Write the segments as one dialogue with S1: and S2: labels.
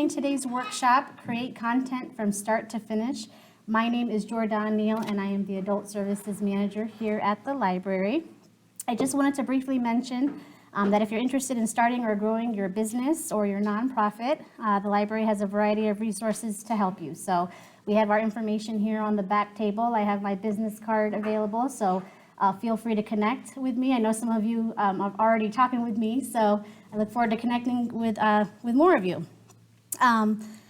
S1: attending today's workshop, Create Content from Start to Finish. My name is Jordan Neal, and I am the Adult Services Manager here at the library. I just wanted to briefly mention that if you're interested in starting or growing your business or your nonprofit, the library has a variety of resources to help you. So we have our information here on the back table. I have my business card available, so feel free to connect with me. I know some of you are already talking with me, so I look forward to connecting with more of you.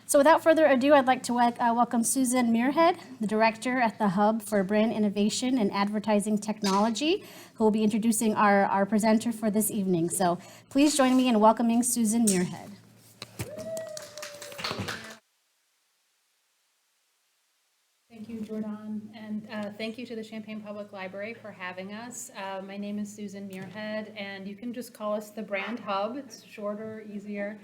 S1: So without further ado, I'd like to welcome Susan Muirhead, the Director at the Hub for Brand Innovation and Advertising Technology, who will be introducing our presenter for this evening. So please join me in welcoming Susan Muirhead.
S2: Thank you, Jordan, and thank you to the Champaign Public Library for having us. My name is Susan Muirhead, and you can just call us the Brand Hub. It's shorter, easier.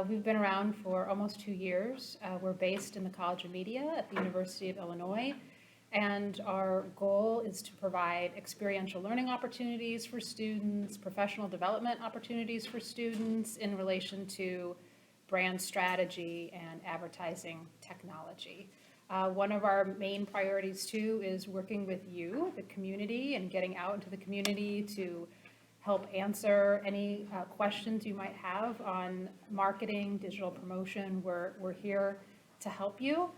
S2: We've been around for almost 2 years. We're based in the College of Media at the University of Illinois, and our goal is to provide experiential learning opportunities for students, professional development opportunities for students in relation to brand strategy and advertising technology. One of our main priorities, too, is working with you, the community, and getting out into the community to help answer any questions you might have on marketing, digital promotion. We're here to help you.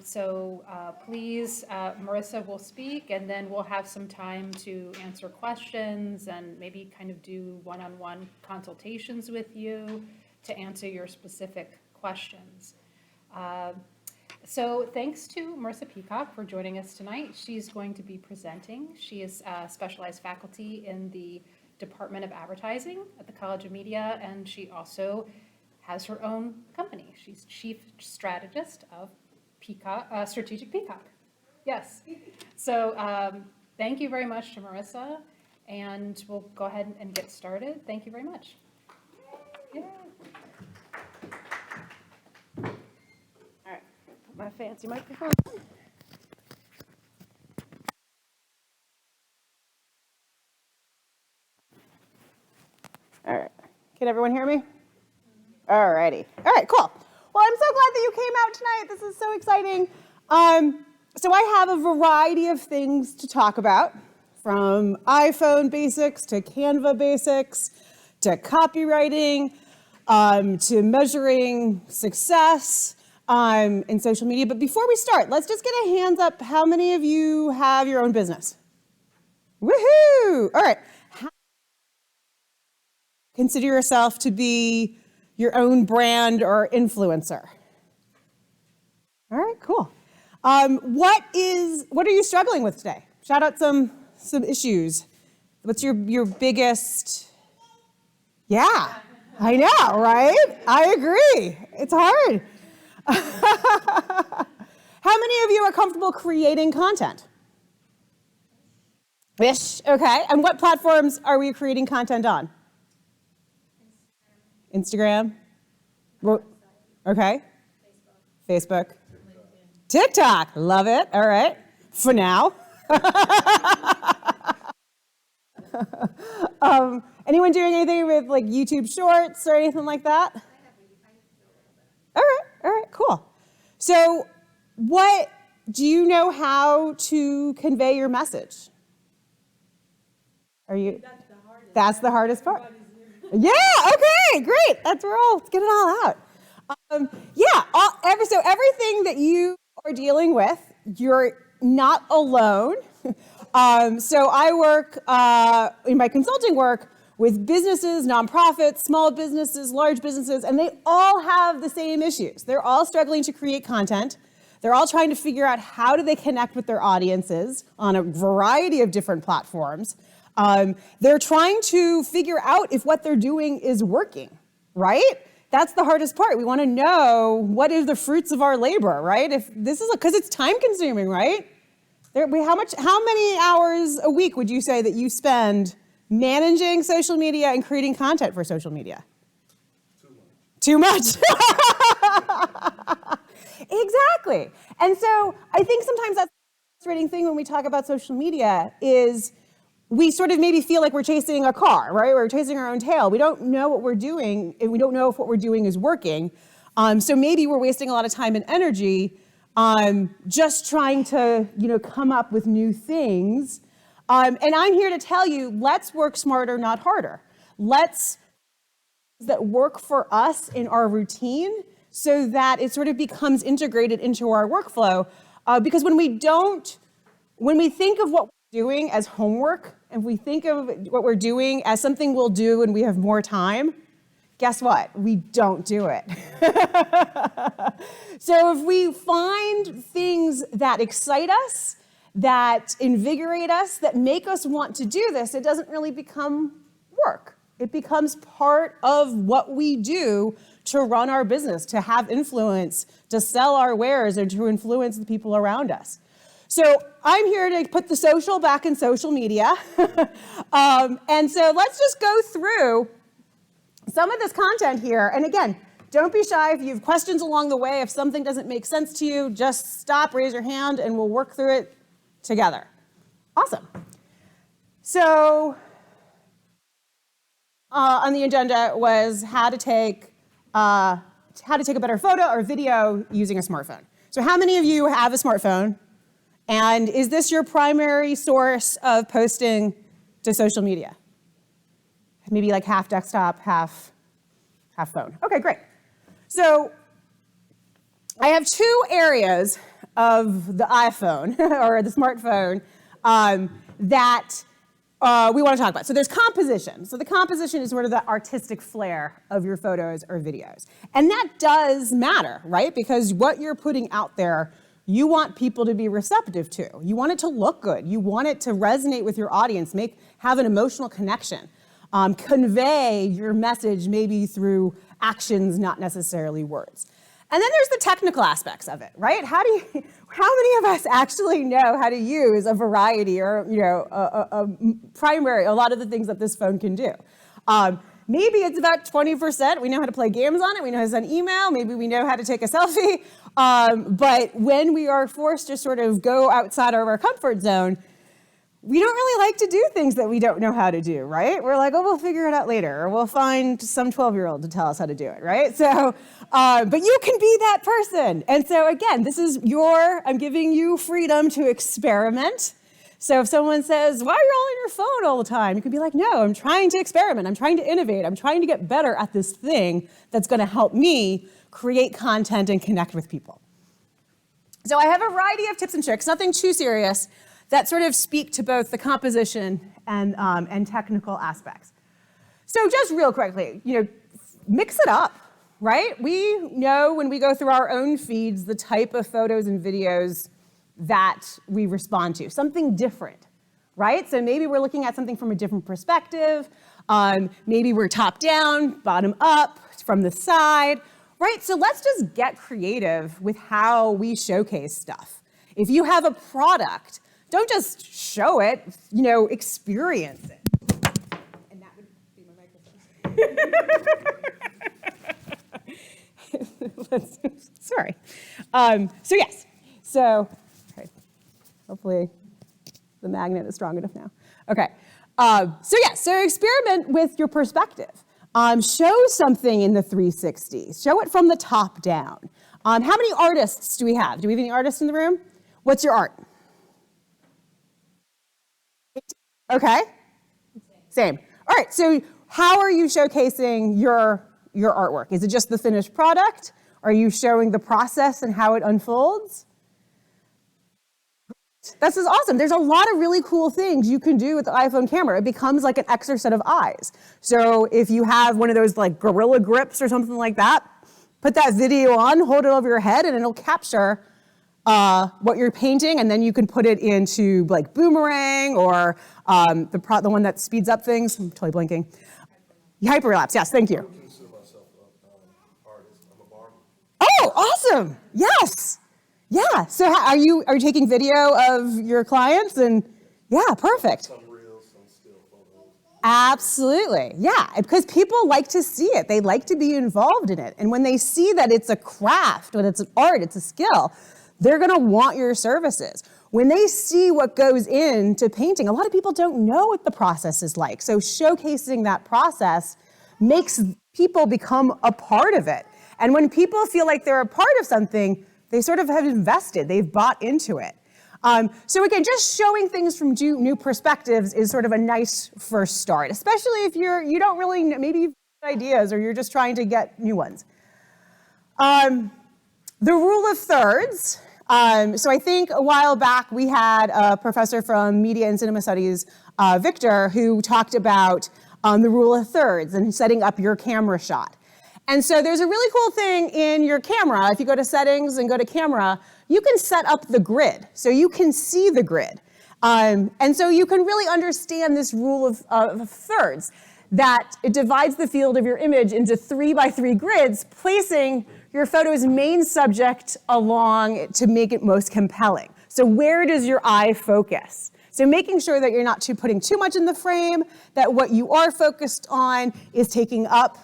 S2: So please, Marisa will speak, and then we'll have some time to answer questions and maybe kind of do one-on-one consultations with you to answer your specific questions. So thanks to Marisa Peacock for joining us tonight. She's going to be presenting. She is specialized faculty in the Department of Advertising at the College of Media, and she also has her own company. She's chief strategist of Peacock, Strategic Peacock. Yes. So thank you very much to Marisa, and we'll go ahead and get started. Thank you very much. Yay. My fancy microphone.
S3: All right. Can everyone hear me? All righty. All right, cool. Well, I'm so glad that you came out tonight. This is so exciting. So I have a variety of things to talk about, from iPhone basics to Canva basics to copywriting to measuring success in social media. But before we start, let's just get a hands up. How many of you have your own business? Woohoo! All right. Consider yourself to be your own brand or influencer. All right, cool. What are you struggling with today? Shout out some issues. What's your biggest? Yeah, I know, right? I agree. It's hard. How many of you are comfortable creating content? Ish, okay. And what platforms are we creating content on? Instagram? Okay. Facebook. TikTok, love it. All right. For now. Anyone doing anything with like YouTube Shorts or anything like that? All right, cool. So do you know how to convey your message? That's the hardest part. Yeah, okay, great. Let's get it all out. So everything that you are dealing with, you're not alone. So I work in my consulting work with businesses, nonprofits, small businesses, large businesses, and they all have the same issues. They're all struggling to create content. They're all trying to figure out how do they connect with their audiences on a variety of different platforms. They're trying to figure out if what they're doing is working, right? That's the hardest part. We want to know what is the fruits of our labor, right? If this is because it's time consuming, right? How many hours a week would you say that you spend managing social media and creating content for social media? Too much. Exactly. And so I think sometimes that's the frustrating thing when we talk about social media is we sort of maybe feel like we're chasing a car, right? We're chasing our own tail. We don't know what we're doing, and we don't know if what we're doing is working. So maybe we're wasting a lot of time and energy just trying to, come up with new things. And I'm here to tell you, let's work smarter, not harder. Let's that work for us in our routine so that it sort of becomes integrated into our workflow. Because when we think of what we're doing as homework, and we think of what we're doing as something we'll do when we have more time, guess what? We don't do it. So if we find things that excite us, that invigorate us, that make us want to do this, it doesn't really become work. It becomes part of what we do to run our business, to have influence, to sell our wares, and to influence the people around us. So I'm here to put the social back in social media. And so let's just go through some of this content here. And again, don't be shy if you have questions along the way. If something doesn't make sense to you, just stop, raise your hand, and we'll work through it together. Awesome. So on the agenda was how to take a better photo or video using a smartphone. So how many of you have a smartphone? And is this your primary source of posting to social media? Maybe like half desktop, half phone. Okay, great. So I have two areas of the iPhone or the smartphone that we want to talk about. So there's composition. So the composition is sort of the artistic flair of your photos or videos. And that does matter, right? Because what you're putting out there, you want people to be receptive to. You want it to look good. You want it to resonate with your audience, have an emotional connection. Convey your message maybe through actions, not necessarily words. And then there's the technical aspects of it, right? How many of us actually know how to use a variety or, a lot of the things that this phone can do? Maybe it's about 20%. We know how to play games on it. We know how to send email. Maybe we know how to take a selfie. But when we are forced to sort of go outside of our comfort zone, we don't really like to do things that we don't know how to do, right? We're like, oh, we'll figure it out later, or we'll find some 12-year-old to tell us how to do it, right? So, but you can be that person. And so again, I'm giving you freedom to experiment. So if someone says, why are you all on your phone all the time? You can be like, no, I'm trying to experiment. I'm trying to innovate. I'm trying to get better at this thing that's going to help me create content and connect with people. So I have a variety of tips and tricks, nothing too serious, that sort of speak to both the composition and technical aspects. So just real quickly, mix it up, right? We know when we go through our own feeds the type of photos and videos that we respond to, something different, right? So maybe we're looking at something from a different perspective. Maybe we're top down, bottom up, from the side, right? So let's just get creative with how we showcase stuff. If you have a product, don't just show it, experience it. And that would be my microphone. Sorry. So yes. So okay. Hopefully the magnet is strong enough now. Okay. So experiment with your perspective. Show something in the 360. Show it from the top down. How many artists do we have? Do we have any artists in the room? What's your art? Okay. Same. All right. So how are you showcasing your artwork? Is it just the finished product? Are you showing the process and how it unfolds? This is awesome. There's a lot of really cool things you can do with the iPhone camera. It becomes like an extra set of eyes. So if you have one of those like gorilla grips or something like that, put that video on, hold it over your head, and it'll capture what you're painting, and then you can put it into like Boomerang or the one that speeds up things. I'm totally blinking. Hyperlapse, yes, thank you.
S4: I consider myself an artist. I'm a barber.
S3: Oh, awesome! Yes, yeah. So are you taking video of your clients? And yeah, perfect.
S4: Some reels, some still photos.
S3: Absolutely, yeah. Because people like to see it. They like to be involved in it, and when they see that it's a craft, when it's an art, it's a skill, they're going to want your services. when they see what goes into painting, a lot of people don't know what the process is like. So showcasing that process makes people become a part of it. And when people feel like they're a part of something, they sort of have invested, they've bought into it. So again, just showing things from new perspectives is sort of a nice first start, especially if you don't really, maybe you've got ideas or you're just trying to get new ones. The rule of thirds. So I think a while back we had a professor from Media and Cinema Studies, Victor, who talked about the rule of thirds and setting up your camera shot. And so there's a really cool thing in your camera. If you go to settings and go to camera, you can set up the grid. So you can see the grid. And so you can really understand this rule of thirds, that it divides the field of your image into 3x3 grids, placing your photo's main subject along to make it most compelling. So where does your eye focus? So making sure that you're not putting too much in the frame, that what you are focused on is taking up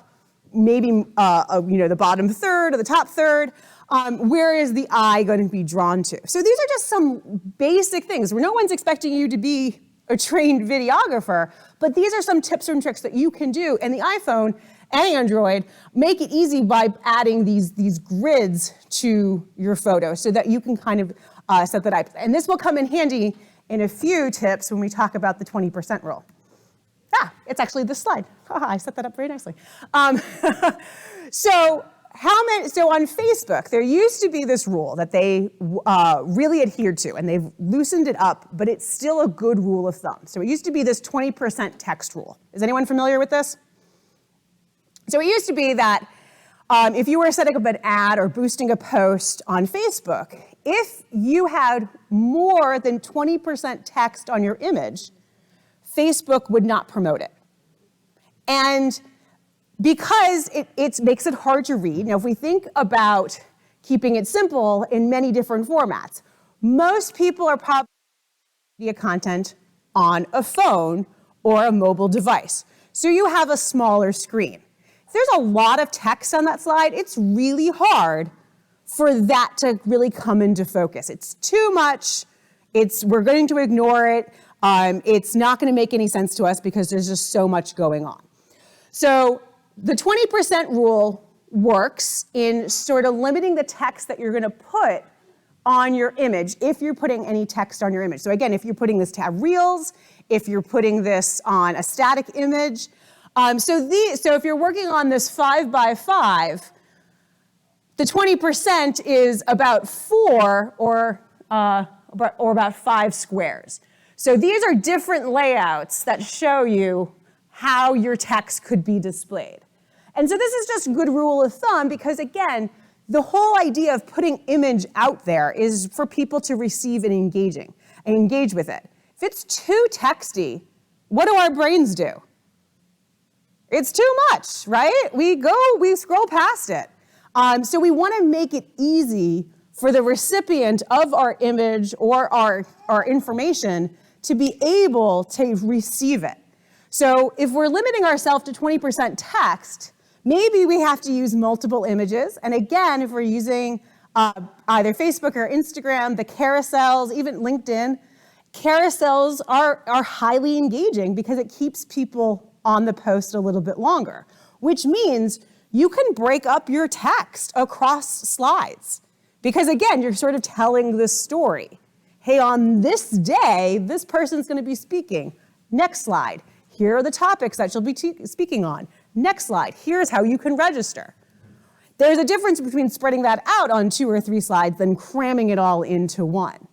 S3: maybe the bottom third or the top third. Where is the eye going to be drawn to? So these are just some basic things where no one's expecting you to be a trained videographer, but these are some tips and tricks that you can do. And the iPhone and Android make it easy by adding these grids to your photo so that you can kind of set that up. And this will come in handy in a few tips when we talk about the 20% rule. It's actually this slide. I set that up very nicely. So on Facebook, there used to be this rule that they really adhered to, and they've loosened it up, but it's still a good rule of thumb. So it used to be this 20% text rule. Is anyone familiar with this? So it used to be that if you were setting up an ad or boosting a post on Facebook, if you had more than 20% text on your image, Facebook would not promote it. And because it makes it hard to read. Now, if we think about keeping it simple in many different formats, most people are probably media content on a phone or a mobile device. So you have a smaller screen. If there's a lot of text on that slide, it's really hard for that to really come into focus. It's too much. We're going to ignore it. It's not going to make any sense to us because there's just so much going on. So the 20% rule works in sort of limiting the text that you're going to put on your image if you're putting any text on your image. So again, if you're putting this to have reels, if you're putting this on a static image. So if you're working on this 5x5, the 20% is about 4 or about 5 squares. So these are different layouts that show you how your text could be displayed. And so this is just a good rule of thumb because, again, the whole idea of putting image out there is for people to receive and engage with it. If it's too texty, what do our brains do? It's too much, right? We scroll past it. So we want to make it easy for the recipient of our image or our information to be able to receive it. So if we're limiting ourselves to 20% text, maybe we have to use multiple images. And again, if we're using either Facebook or Instagram, the carousels, even LinkedIn, carousels are highly engaging because it keeps people on the post a little bit longer, which means you can break up your text across slides. Because again, you're sort of telling this story. Hey, on this day, this person's going to be speaking. Next slide. Here are the topics that she'll be speaking on. Next slide. Here's how you can register. There's a difference between spreading that out on 2 or 3 slides than cramming it all into one.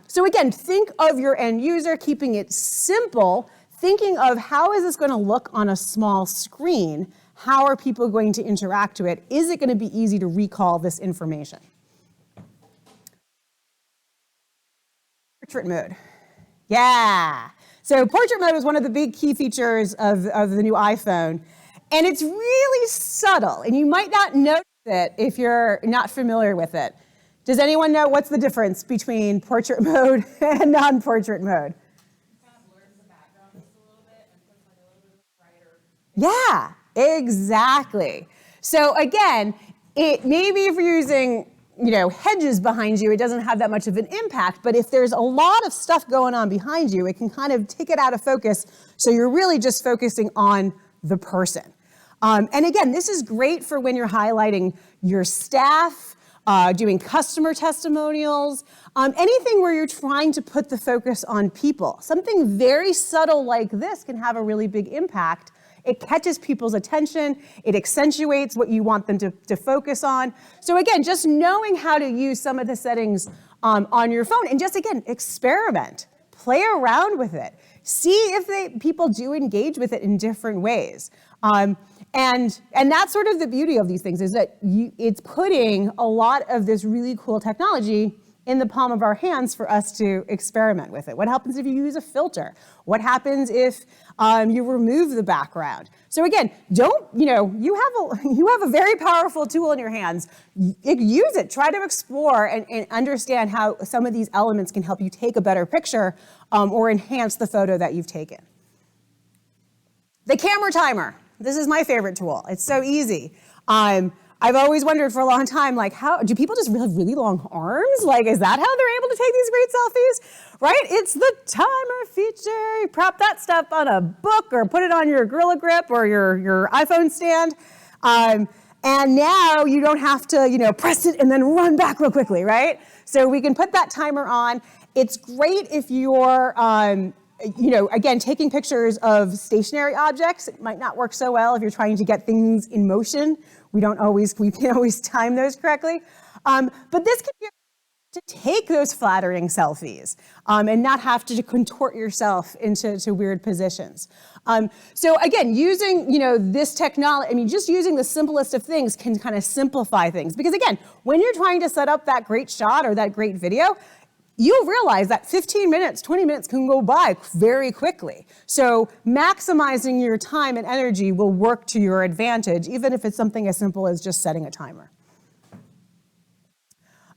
S3: So again, think of your end user, keeping it simple, thinking of how is this going to look on a small screen? How are people going to interact with it? Is it going to be easy to recall this information? Portrait mode. Yeah. So portrait mode is one of the big key features of the new iPhone. And it's really subtle, and you might not notice it if you're not familiar with it. Does anyone know what's the difference between portrait mode and non-portrait mode?
S2: It kind of blurs the background just a little bit and puts like a little bit of brighter.
S3: Yeah, exactly. So again, maybe if you're using hedges behind you, it doesn't have that much of an impact. But if there's a lot of stuff going on behind you, it can kind of take it out of focus. So you're really just focusing on the person. And again, this is great for when you're highlighting your staff, doing customer testimonials, anything where you're trying to put the focus on people. Something very subtle like this can have a really big impact. It catches people's attention. It accentuates what you want them to focus on. So again, just knowing how to use some of the settings on your phone, and just again, experiment, play around with it, see if people do engage with it in different ways. And that's sort of the beauty of these things, is that it's putting a lot of this really cool technology in the palm of our hands for us to experiment with it. What happens if you use a filter? What happens if you remove the background? So again, you have a very powerful tool in your hands. Use it, try to explore and understand how some of these elements can help you take a better picture or enhance the photo that you've taken. The camera timer. This is my favorite tool. It's so easy. I've always wondered for a long time, like, how do people just have really long arms? Like, is that how they're able to take these great selfies? Right? It's the timer feature. You prop that stuff on a book or put it on your Gorilla Grip or your iPhone stand. And now you don't have to, press it and then run back real quickly, right? So we can put that timer on. It's great if you're, again, taking pictures of stationary objects. It might not work so well if you're trying to get things in motion. We can't always time those correctly. But this can be to take those flattering selfies and not have to contort yourself into weird positions. So again, using this technology, just using the simplest of things can kind of simplify things. Because again, when you're trying to set up that great shot or that great video, you'll realize that 15 minutes, 20 minutes can go by very quickly. So maximizing your time and energy will work to your advantage, even if it's something as simple as just setting a timer.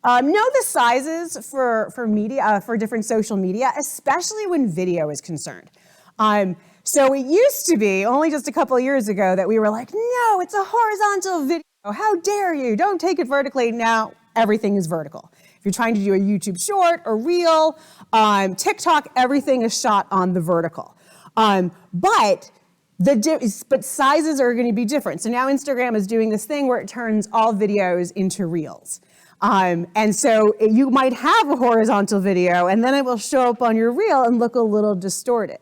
S3: Know the sizes for media, for different social media, especially when video is concerned. So it used to be, only just a couple of years ago, that we were like, no, it's a horizontal video. How dare you? Don't take it vertically. Now everything is vertical. If you're trying to do a YouTube short or reel, TikTok, everything is shot on the vertical. But sizes are going to be different. So now Instagram is doing this thing where it turns all videos into reels. And so you might have a horizontal video, and then it will show up on your reel and look a little distorted.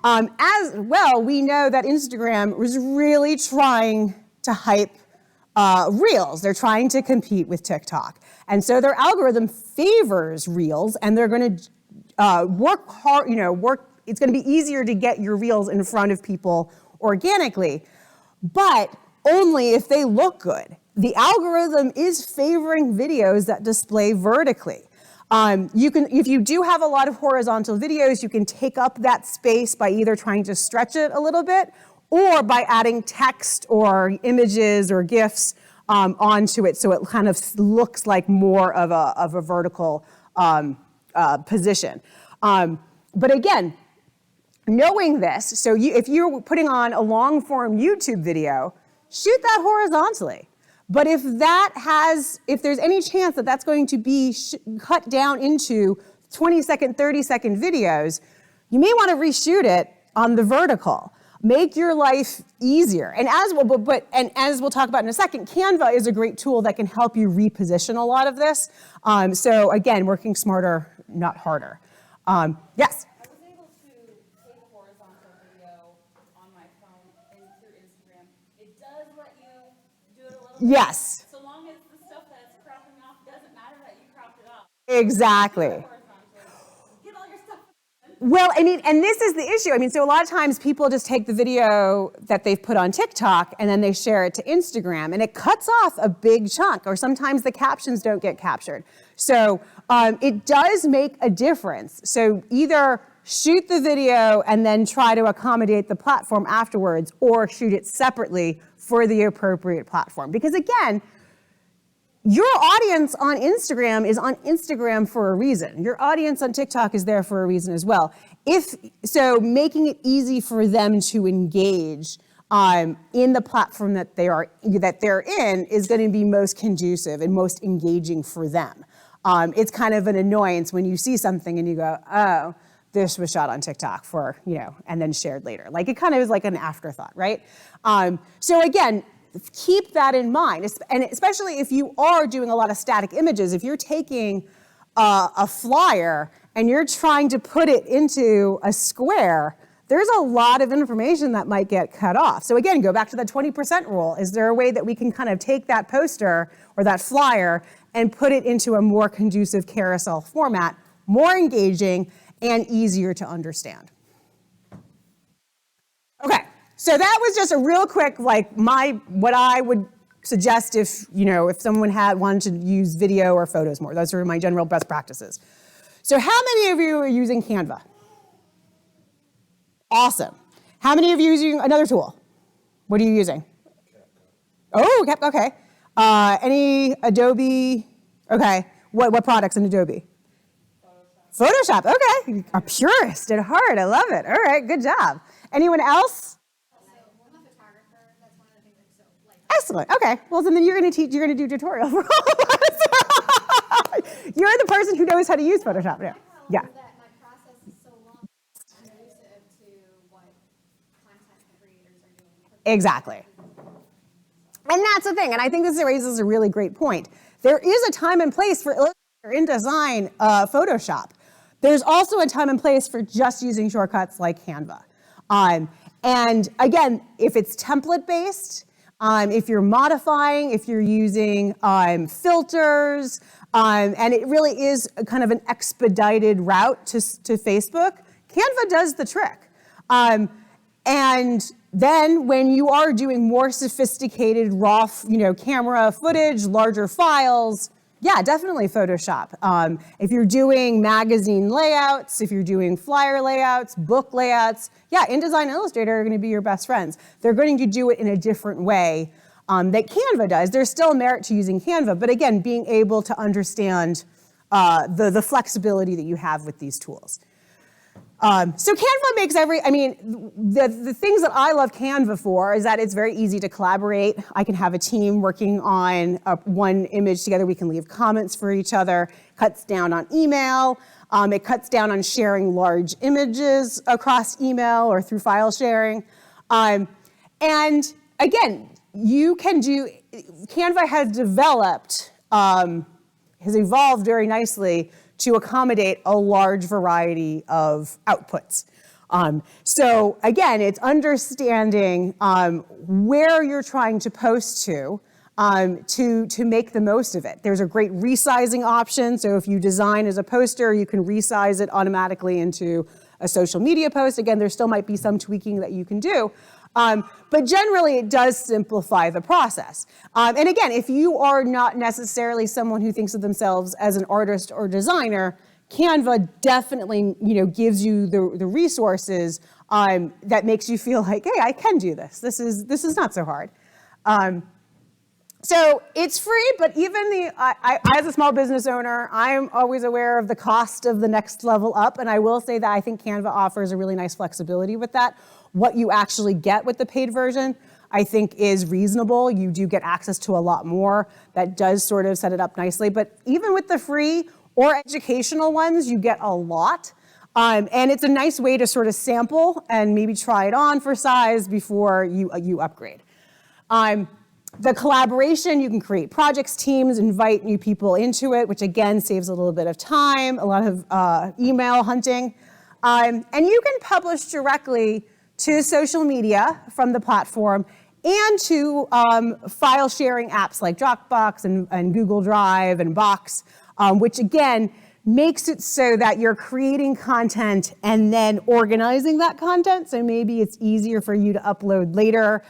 S3: As well, we know that Instagram was really trying to hype reels. They're trying to compete with TikTok. And so their algorithm favors reels, and they're going to work hard, it's going to be easier to get your reels in front of people organically, but only if they look good. The algorithm is favoring videos that display vertically. If you do have a lot of horizontal videos, you can take up that space by either trying to stretch it a little bit or by adding text or images or GIFs onto it, so it kind of looks like more of a vertical position. But again, knowing this, so if you're putting on a long form YouTube video, shoot that horizontally. But if there's any chance that that's going to be cut down into 20-second, 30-second videos, you may want to reshoot it on the vertical. Make your life easier. And as we'll talk about in a second, Canva is a great tool that can help you reposition a lot of this. So again, working smarter, not harder. Yes?
S5: I was able to take a horizontal video on my phone and through Instagram. It does let you do it a little bit.
S3: Yes.
S5: So long as the stuff that's cropping off doesn't matter that you cropped it off.
S3: Exactly.
S5: Get all your stuff.
S3: Well, and this is the issue. So a lot of times people just take the video that they've put on TikTok and then they share it to Instagram, and it cuts off a big chunk, or sometimes the captions don't get captured. So it does make a difference. So either shoot the video and then try to accommodate the platform afterwards, or shoot it separately for the appropriate platform. Because again, your audience on Instagram is on Instagram for a reason. Your audience on TikTok is there for a reason as well. So making it easy for them to engage in the platform that they're in is going to be most conducive and most engaging for them. It's kind of an annoyance when you see something and you go, oh, this was shot on TikTok for, and then shared later. Like it kind of is like an afterthought, right? So again, keep that in mind, and especially if you are doing a lot of static images. If you're taking a flyer and you're trying to put it into a square, there's a lot of information that might get cut off. So again, go back to the 20% rule. Is there a way that we can kind of take that poster or that flyer and put it into a more conducive carousel format, more engaging and easier to understand? Okay, so that was just a real quick, like what I would suggest if someone wanted to use video or photos more. Those are my general best practices. So how many of you are using Canva? Awesome. How many of you are using another tool? What are you using? Oh, okay. Any Adobe? Okay. What products in Adobe? Photoshop. Okay. A purist at heart. I love it. All right. Good job. Anyone else?
S6: I'm a photographer. That's one of the things I'm so like.
S3: Excellent. Okay. Well, then you're going to do tutorial for all of us. You're the person who knows how to use Photoshop. Yeah.
S6: That my process is so long. I'm elusive to what content creators are doing.
S3: Exactly. And that's the thing. And I think this raises a really great point. There is a time and place for Illustrator, InDesign, Photoshop. There's also a time and place for just using shortcuts like Canva. And again, if it's template-based, if you're modifying, if you're using filters, and it really is a kind of an expedited route to Facebook, Canva does the trick. And then when you are doing more sophisticated raw, camera footage, larger files, yeah, definitely Photoshop. If you're doing magazine layouts, if you're doing flyer layouts, book layouts, yeah, InDesign and Illustrator are going to be your best friends. They're going to do it in a different way that Canva does. There's still merit to using Canva, but again, being able to understand the flexibility that you have with these tools. So Canva makes the things that I love Canva for is that it's very easy to collaborate. I can have a team working on one image together. We can leave comments for each other. Cuts down on email. It cuts down on sharing large images across email or through file sharing. And again, Canva has developed, has evolved very nicely to accommodate a large variety of outputs. So again, it's understanding where you're trying to post to make the most of it. There's a great resizing option. So if you design as a poster, you can resize it automatically into a social media post. Again, there still might be some tweaking that you can do. But generally, it does simplify the process. And again, if you are not necessarily someone who thinks of themselves as an artist or designer, Canva definitely, gives you the resources that makes you feel like, hey, I can do this. This is not so hard. So it's free, but even I, as a small business owner, I'm always aware of the cost of the next level up. And I will say that I think Canva offers a really nice flexibility with that. What you actually get with the paid version, I think is reasonable. You do get access to a lot more. That does sort of set it up nicely. But even with the free or educational ones, you get a lot. And it's a nice way to sort of sample and maybe try it on for size before you upgrade. The collaboration, you can create projects, teams, invite new people into it, which again saves a little bit of time, a lot of email hunting. And you can publish directly to social media from the platform and to file sharing apps like Dropbox and Google Drive and Box, which again makes it so that you're creating content and then organizing that content. So maybe it's easier for you to upload later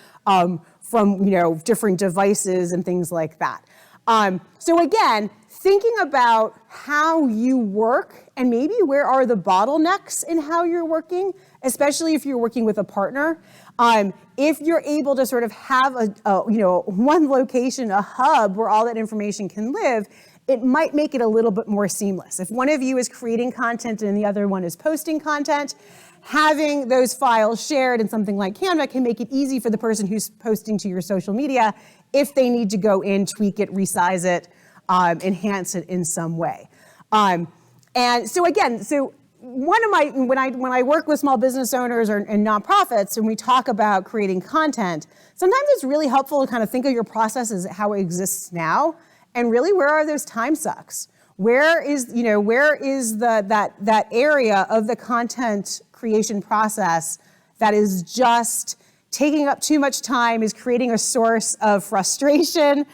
S3: from different devices and things like that. So again, thinking about how you work and maybe where are the bottlenecks in how you're working, especially if you're working with a partner. If you're able to sort of have one location, a hub where all that information can live, it might make it a little bit more seamless. If one of you is creating content and the other one is posting content, having those files shared in something like Canva can make it easy for the person who's posting to your social media if they need to go in, tweak it, resize it, enhance it in some way. And so again, one of my, when I work with small business owners and nonprofits and we talk about creating content, sometimes it's really helpful to kind of think of your process as how it exists now, and really where are those time sucks? Where is that area of the content creation process that is just taking up too much time, is creating a source of frustration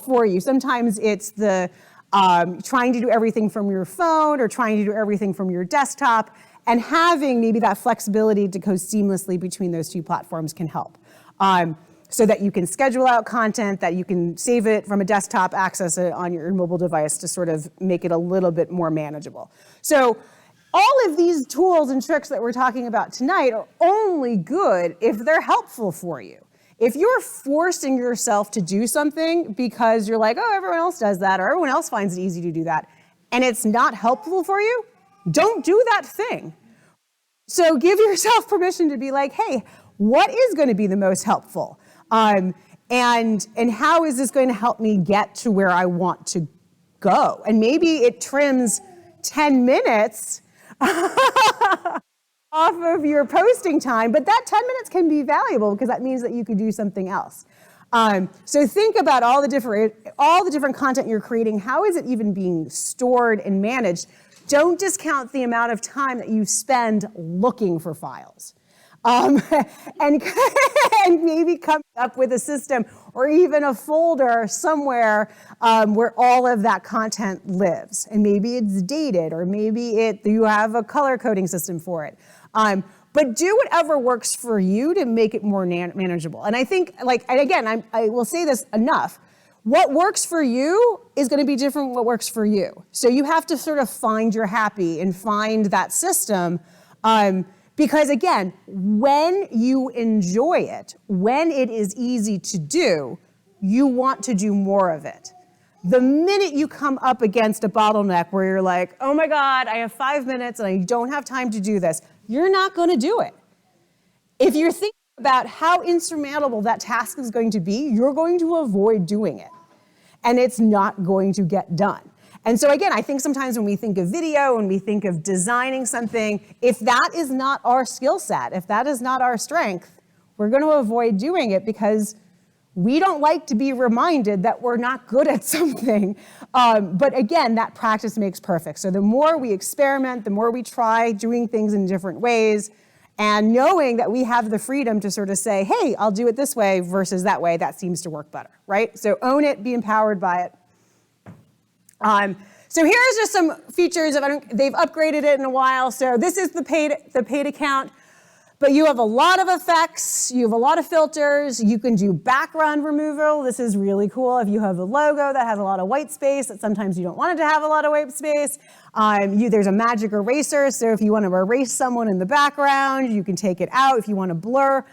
S3: for you? Sometimes it's the trying to do everything from your phone or trying to do everything from your desktop, and having maybe that flexibility to go seamlessly between those two platforms can help. So that you can schedule out content, that you can save it from a desktop, access it on your mobile device to sort of make it a little bit more manageable. So all of these tools and tricks that we're talking about tonight are only good if they're helpful for you. If you're forcing yourself to do something because you're like, oh, everyone else does that, or everyone else finds it easy to do that, and it's not helpful for you, don't do that thing. So give yourself permission to be like, hey, what is going to be the most helpful? And how is this going to help me get to where I want to go? And maybe it trims 10 minutes off of your posting time, but that 10 minutes can be valuable because that means that you could do something else. So think about all the different content you're creating. How is it even being stored and managed? Don't discount the amount of time that you spend looking for files. And maybe come up with a system or even a folder somewhere where all of that content lives. And maybe it's dated, or maybe you have a color coding system for it. But do whatever works for you to make it more manageable. And I think, and again, I will say this enough, what works for you is going to be different from what works for you. So you have to sort of find your happy and find that system. Because again, when you enjoy it, when it is easy to do, you want to do more of it. The minute you come up against a bottleneck where you're like, oh my God, I have 5 minutes and I don't have time to do this, you're not going to do it. If you're thinking about how insurmountable that task is going to be, you're going to avoid doing it. And it's not going to get done. And so again, I think sometimes when we think of video, when we think of designing something, if that is not our skill set, if that is not our strength, we're going to avoid doing it because we don't like to be reminded that we're not good at something. But again, that practice makes perfect. So the more we experiment, the more we try doing things in different ways, and knowing that we have the freedom to sort of say, hey, I'll do it this way versus that way, that seems to work better, right? So own it, be empowered by it. So here's just some features. They've upgraded it in a while. So this is the paid account, but you have a lot of effects. You have a lot of filters. You can do background removal. This is really cool. If you have a logo that has a lot of white space, that sometimes you don't want it to have a lot of white space. There's a magic eraser. So if you want to erase someone in the background, you can take it out if you want to blur.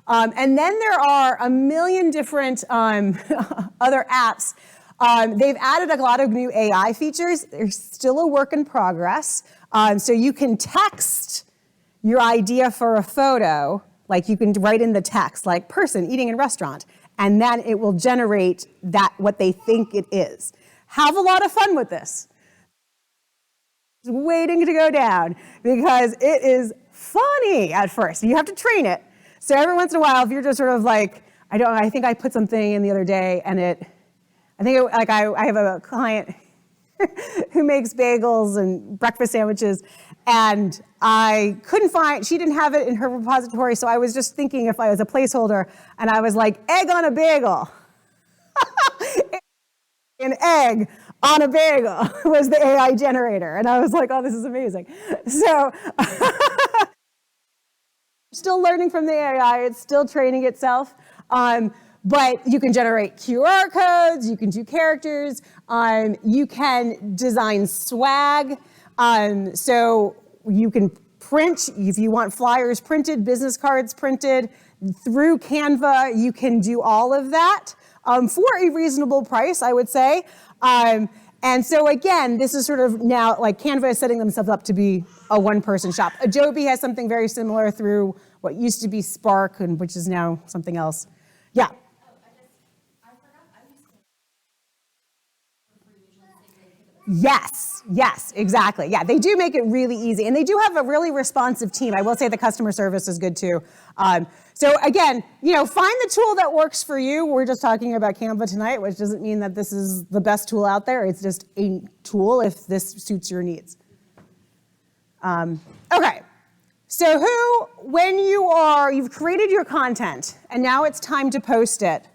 S3: And then there are a million different other apps. They've added a lot of new AI features. They're still a work in progress. So you can text your idea for a photo, like you can write in the text, like person eating in a restaurant, and then it will generate what they think it is. Have a lot of fun with this. It's waiting to go down because it is funny at first. You have to train it. So every once in a while, if you're just sort of like, I think I put something in the other day and I have a client who makes bagels and breakfast sandwiches, and she didn't have it in her repository, so I was just thinking if I was a placeholder, and I was like, egg on a bagel. An egg on a bagel was the AI generator, and I was like, oh, this is amazing. So still learning from the AI, it's still training itself. But you can generate QR codes, you can do characters, you can design swag, so you can print, if you want flyers printed, business cards printed, through Canva, you can do all of that for a reasonable price, I would say. And And so again, this is sort of now like Canva is setting themselves up to be a one-person shop. Adobe has something very similar through what used to be Spark, and which is now something else. Yeah. Yes, exactly. Yeah, they do make it really easy. And they do have a really responsive team. I will say the customer service is good too. So again, find the tool that works for you. We're just talking about Canva tonight, which doesn't mean that this is the best tool out there. It's just a tool if this suits your needs. Okay, so when you've created your content and now it's time to post it,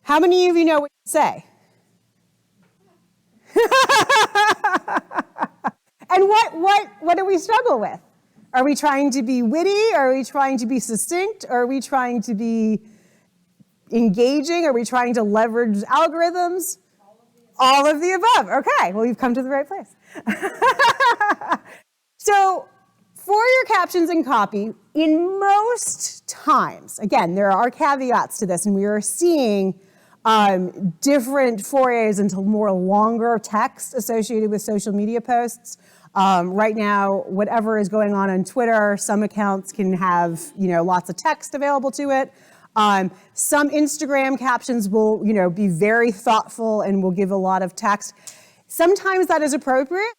S3: how many of you know what to say? And what do we struggle with? Are we trying to be witty? Are we trying to be succinct? Are we trying to be engaging? Are we trying to leverage algorithms? All of the above. Okay, well, you've come to the right place. So for your captions and copy, in most times, again, there are caveats to this, and we are seeing different forays into more longer text associated with social media posts. Right now, whatever is going on Twitter, some accounts can have, lots of text available to it. Some Instagram captions will, be very thoughtful and will give a lot of text. Sometimes that is appropriate,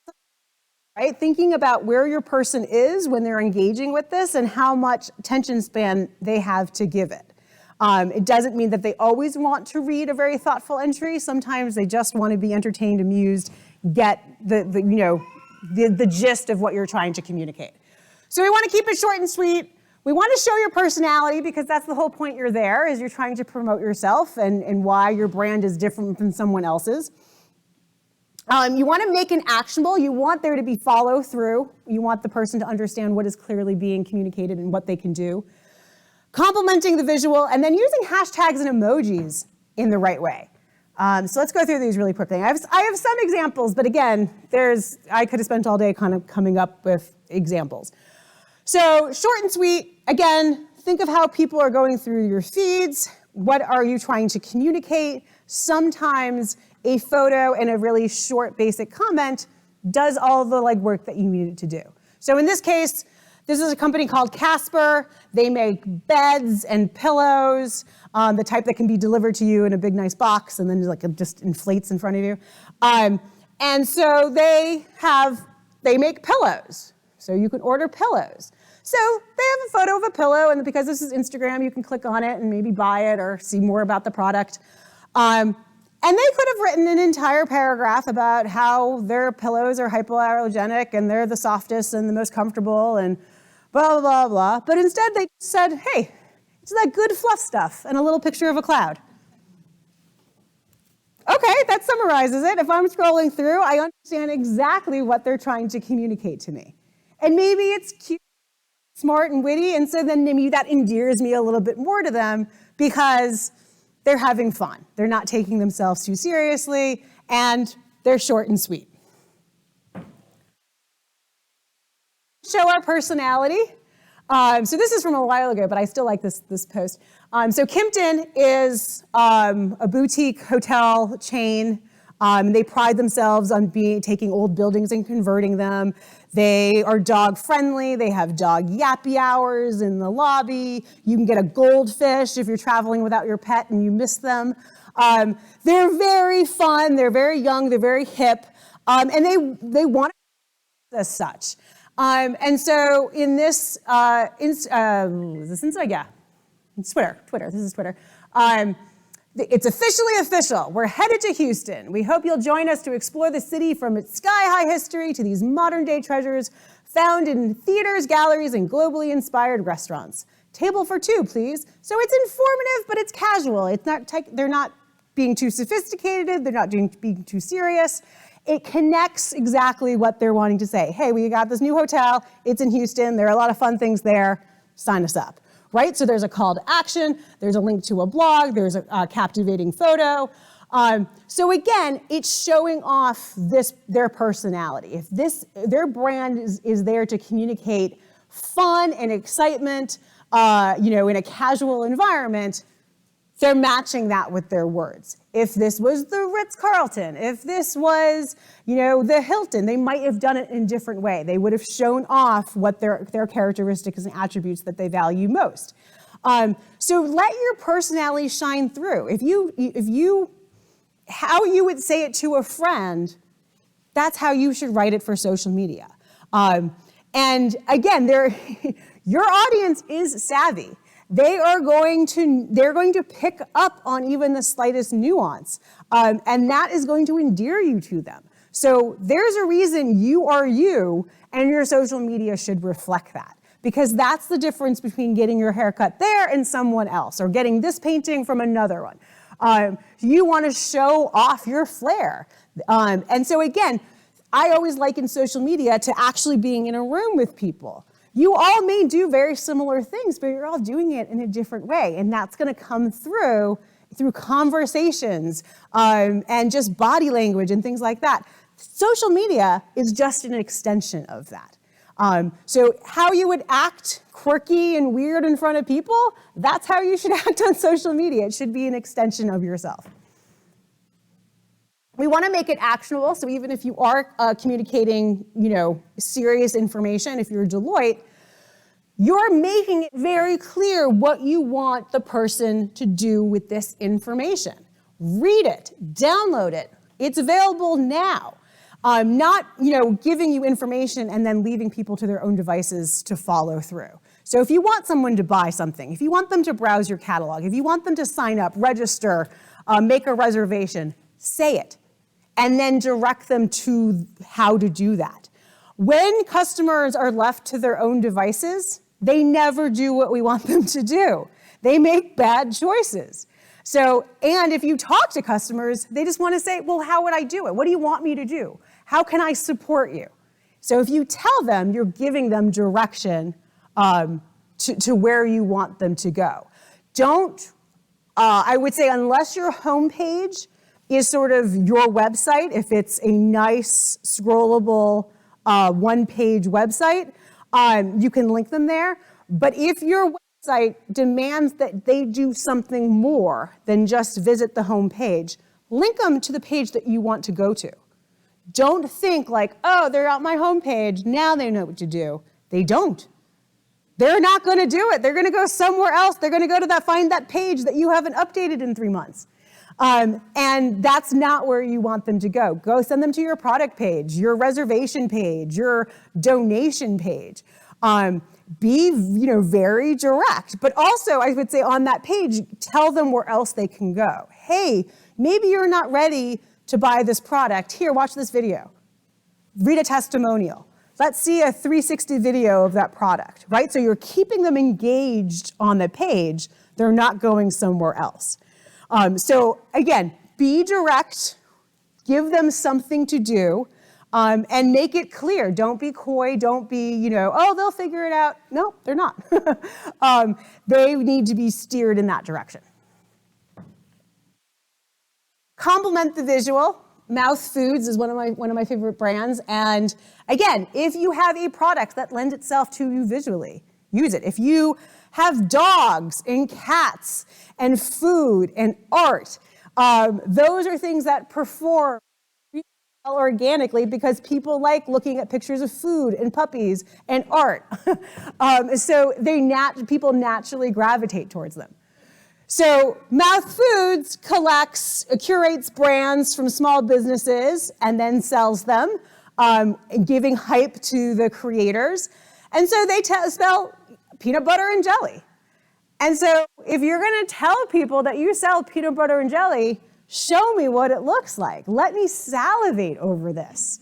S3: right? Thinking about where your person is when they're engaging with this and how much attention span they have to give it. It doesn't mean that they always want to read a very thoughtful entry. Sometimes they just want to be entertained, amused, get the gist of what you're trying to communicate. So we want to keep it short and sweet. We want to show your personality because that's the whole point you're there, is you're trying to promote yourself and why your brand is different from someone else's. You want to make it actionable. You want there to be follow through. You want the person to understand what is clearly being communicated and what they can do. Complementing the visual, and then using hashtags and emojis in the right way. So let's go through these really quickly. I have some examples, but again, I could have spent all day kind of coming up with examples. So short and sweet, again, think of how people are going through your feeds. What are you trying to communicate? Sometimes a photo and a really short basic comment does all the legwork that you need it to do. So in this case, this is a company called Casper. They make beds and pillows, the type that can be delivered to you in a big, nice box, and then it just inflates in front of you. And so they make pillows. So you can order pillows. So they have a photo of a pillow, and because this is Instagram, you can click on it and maybe buy it or see more about the product. And they could have written an entire paragraph about how their pillows are hypoallergenic and they're the softest and the most comfortable and blah, blah, blah. But instead they said, hey, it's that good fluff stuff and a little picture of a cloud. Okay, that summarizes it. If I'm scrolling through, I understand exactly what they're trying to communicate to me. And maybe it's cute, smart, and witty, and so then maybe that endears me a little bit more to them because they're having fun. They're not taking themselves too seriously, and they're short and sweet. Show our personality. So this is from a while ago, but I still like this post. So Kimpton is a boutique hotel chain. They pride themselves on taking old buildings and converting them. They are dog friendly. They have dog yappy hours in the lobby. You can get a goldfish if you're traveling without your pet and you miss them. They're very fun. They're very young. They're very hip. And they want it as such. And so in this, is this Insta? Yeah, it's Twitter. This is Twitter. It's officially official. We're headed to Houston. We hope you'll join us to explore the city from its sky-high history to these modern-day treasures found in theaters, galleries, and globally inspired restaurants. Table for two, please. So it's informative, but it's casual. It's not they're not being too sophisticated. They're not being too serious. It connects exactly what they're wanting to say. Hey, we got this new hotel. It's in Houston. There are a lot of fun things there. Sign us up. Right? So there's a call to action, there's a link to a blog, there's a captivating photo. So again, it's showing off their personality. If their brand is there to communicate fun and excitement, in a casual environment, they're matching that with their words. If this was the Ritz-Carlton, if this was, the Hilton, they might have done it in a different way. They would have shown off what their characteristics and attributes that they value most. So let your personality shine through. How you would say it to a friend, that's how you should write it for social media. And again, your audience is savvy. They're going to pick up on even the slightest nuance, and that is going to endear you to them. So there's a reason you are you, and your social media should reflect that, because that's the difference between getting your haircut there and someone else, or getting this painting from another one. You want to show off your flair. And so again, I always liken social media to actually being in a room with people. You all may do very similar things, but you're all doing it in a different way. And that's going to come through conversations and just body language and things like that. Social media is just an extension of that. So how you would act quirky and weird in front of people, that's how you should act on social media. It should be an extension of yourself. We want to make it actionable, so even if you are communicating, serious information, if you're Deloitte, you're making it very clear what you want the person to do with this information. Read it, download it. It's available now. Not, giving you information and then leaving people to their own devices to follow through. So if you want someone to buy something, if you want them to browse your catalog, if you want them to sign up, register, make a reservation, say it, and then direct them to how to do that. When customers are left to their own devices, they never do what we want them to do. They make bad choices. So, and if you talk to customers, they just want to say, well, how would I do it? What do you want me to do? How can I support you? So if you tell them, you're giving them direction to where you want them to go. I would say, unless your homepage is sort of your website, if it's a nice, scrollable, one-page website, you can link them there. But if your website demands that they do something more than just visit the homepage, link them to the page that you want to go to. Don't think like, oh, they're at my homepage, now they know what to do. They don't. They're not going to do it. They're going to go somewhere else. They're going to go to find that page that you haven't updated in 3 months. And that's not where you want them to go. Go send them to your product page, your reservation page, your donation page. Be, very direct. But also, I would say on that page, tell them where else they can go. Hey, maybe you're not ready to buy this product. Here, watch this video. Read a testimonial. Let's see a 360 video of that product, right? So you're keeping them engaged on the page. They're not going somewhere else. So again, be direct, give them something to do, and make it clear. Don't be coy, don't be, oh, they'll figure it out. No, they're not. They need to be steered in that direction. Complement the visual. Mouth Foods is one of my favorite brands. And again, if you have a product that lends itself to you visually, use it. If you have dogs and cats and food and art, those are things that perform organically because people like looking at pictures of food and puppies and art. So people naturally gravitate towards them. So Mouth Foods curates brands from small businesses and then sells them, giving hype to the creators. And so they sell peanut butter and jelly. And so if you're going to tell people that you sell peanut butter and jelly, show me what it looks like. Let me salivate over this.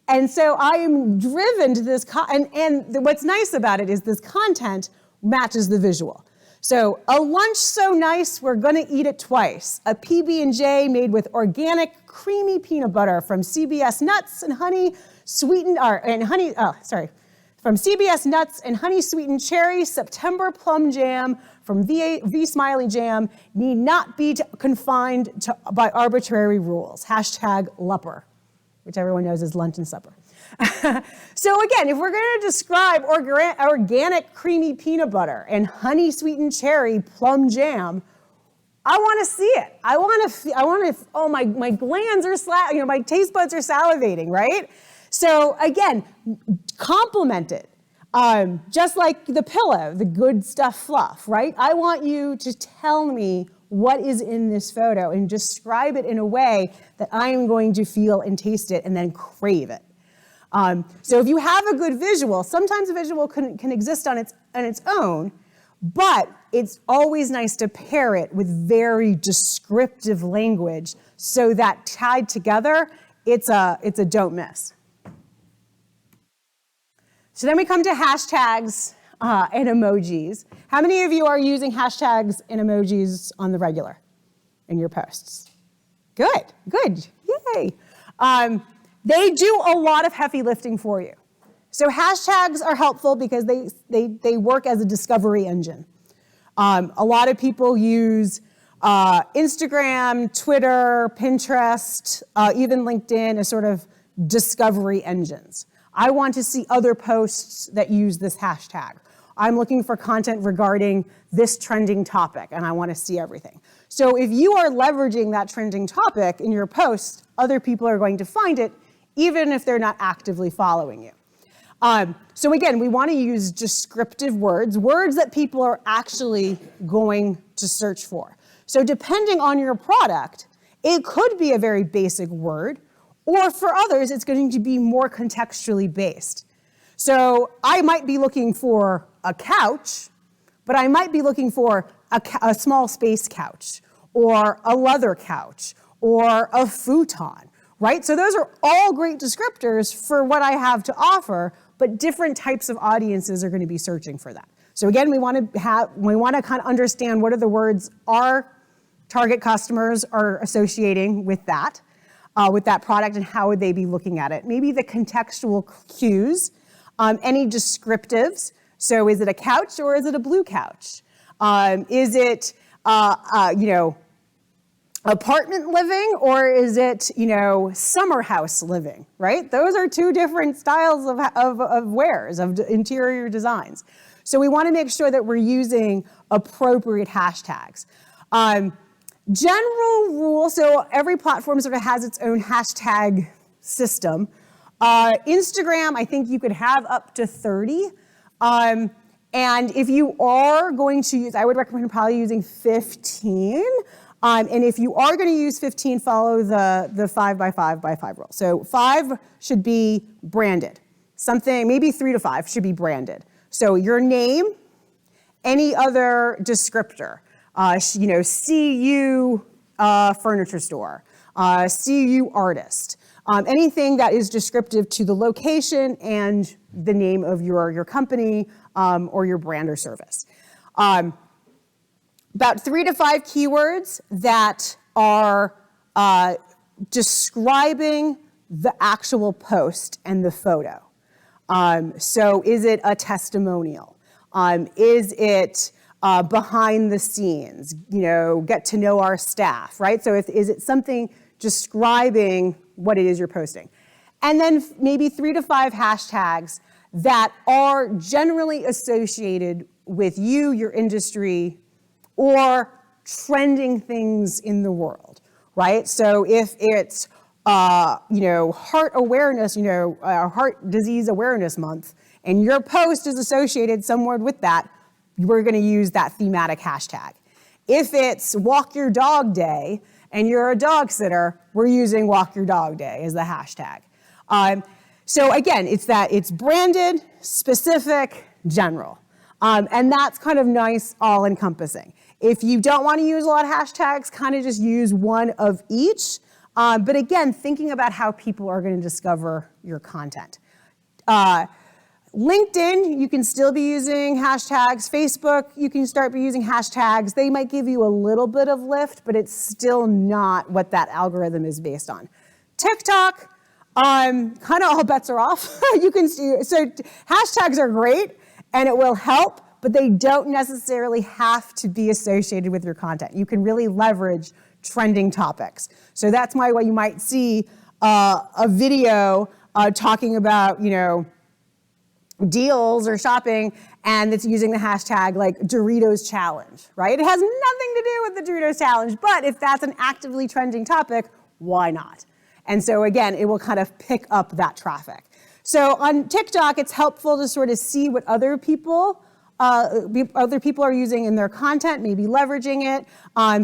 S3: And so I am driven to this, and what's nice about it is this content matches the visual. So a lunch so nice, we're gonna eat it twice. A PB&J made with organic, creamy peanut butter from CBS Nuts and Honey Sweetened, from CBS Nuts and Honey Sweetened Cherry, September Plum Jam from V Smiley Jam, need not be confined by arbitrary rules. #Lupper, which everyone knows is lunch and supper. So again, if we're going to describe organic creamy peanut butter and honey sweetened cherry plum jam, I want to see it. I want to, oh, my glands are, my taste buds are salivating, right? So again, compliment it. Just like the pillow, the good stuff fluff, right? I want you to tell me what is in this photo and describe it in a way that I am going to feel and taste it and then crave it. So if you have a good visual, sometimes a visual can exist on its own, but it's always nice to pair it with very descriptive language so that tied together, it's a don't miss. So then we come to hashtags and emojis. How many of you are using hashtags and emojis on the regular in your posts? Good, yay. They do a lot of heavy lifting for you. So hashtags are helpful because they work as a discovery engine. A lot of people use Instagram, Twitter, Pinterest, even LinkedIn as sort of discovery engines. I want to see other posts that use this hashtag. I'm looking for content regarding this trending topic, and I want to see everything. So if you are leveraging that trending topic in your post, other people are going to find it, even if they're not actively following you. So again, we want to use descriptive words that people are actually going to search for. So depending on your product, it could be a very basic word, or for others, it's going to be more contextually based. So I might be looking for a couch, but I might be looking for a small space couch, or a leather couch, or a futon, right? So those are all great descriptors for what I have to offer, but different types of audiences are going to be searching for that. So again, we want to kind of understand what are the words our target customers are associating with that product, and how would they be looking at it. Maybe the contextual cues, any descriptives. So is it a couch or is it a blue couch? Is it, apartment living, or is it, summer house living, right? Those are two different styles of wares, of interior designs. So we want to make sure that we're using appropriate hashtags. General rule, so every platform sort of has its own hashtag system. Instagram, I think you could have up to 30. And if you are going to use, I would recommend probably using 15. And if you are going to use 15, follow the 5 by 5 by 5 rule. So 5 should be branded. Something, maybe 3 to 5 should be branded. So your name, any other descriptor, CU furniture store, CU artist, anything that is descriptive to the location and the name of your company or your brand or service. About 3 to 5 keywords that are describing the actual post and the photo. So is it a testimonial? Is it behind the scenes? Get to know our staff, right? So is it something describing what it is you're posting? And then maybe 3 to 5 hashtags that are generally associated with you, your industry, or trending things in the world, right? So if it's, heart awareness, Heart Disease Awareness Month, and your post is associated somewhere with that, we're going to use that thematic hashtag. If it's Walk Your Dog Day and you're a dog sitter, we're using Walk Your Dog Day as the hashtag. So again, it's branded, specific, general. And that's kind of nice, all-encompassing. If you don't want to use a lot of hashtags, kind of just use one of each. But again, thinking about how people are going to discover your content. LinkedIn, you can still be using hashtags. Facebook, you can start be using hashtags. They might give you a little bit of lift, but it's still not what that algorithm is based on. TikTok, kind of all bets are off. So hashtags are great, and it will help, but they don't necessarily have to be associated with your content. You can really leverage trending topics. So that's why you might see a video talking about, deals or shopping, and it's using the hashtag like Doritos challenge, right? It has nothing to do with the Doritos challenge, but if that's an actively trending topic, why not? And so again, it will kind of pick up that traffic. So on TikTok, it's helpful to sort of see what other people are using in their content, maybe leveraging it,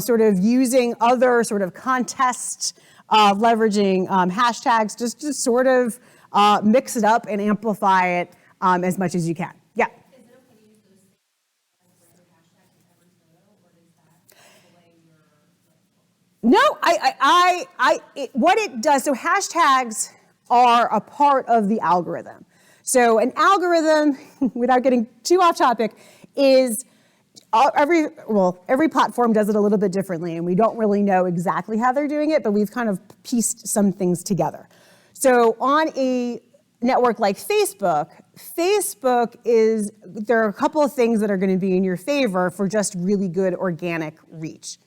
S3: sort of using other sort of contests, leveraging hashtags, just to sort of mix it up and amplify it as much as you can. Yeah.
S5: Is it okay to use those same as branded hashtags in every photo, or does that delay your?
S3: No, what it does, so hashtags are a part of the algorithm. So an algorithm, without getting too off topic, is every platform does it a little bit differently, and we don't really know exactly how they're doing it, but we've kind of pieced some things together. So on a network like Facebook, there are a couple of things that are going to be in your favor for just really good organic reach.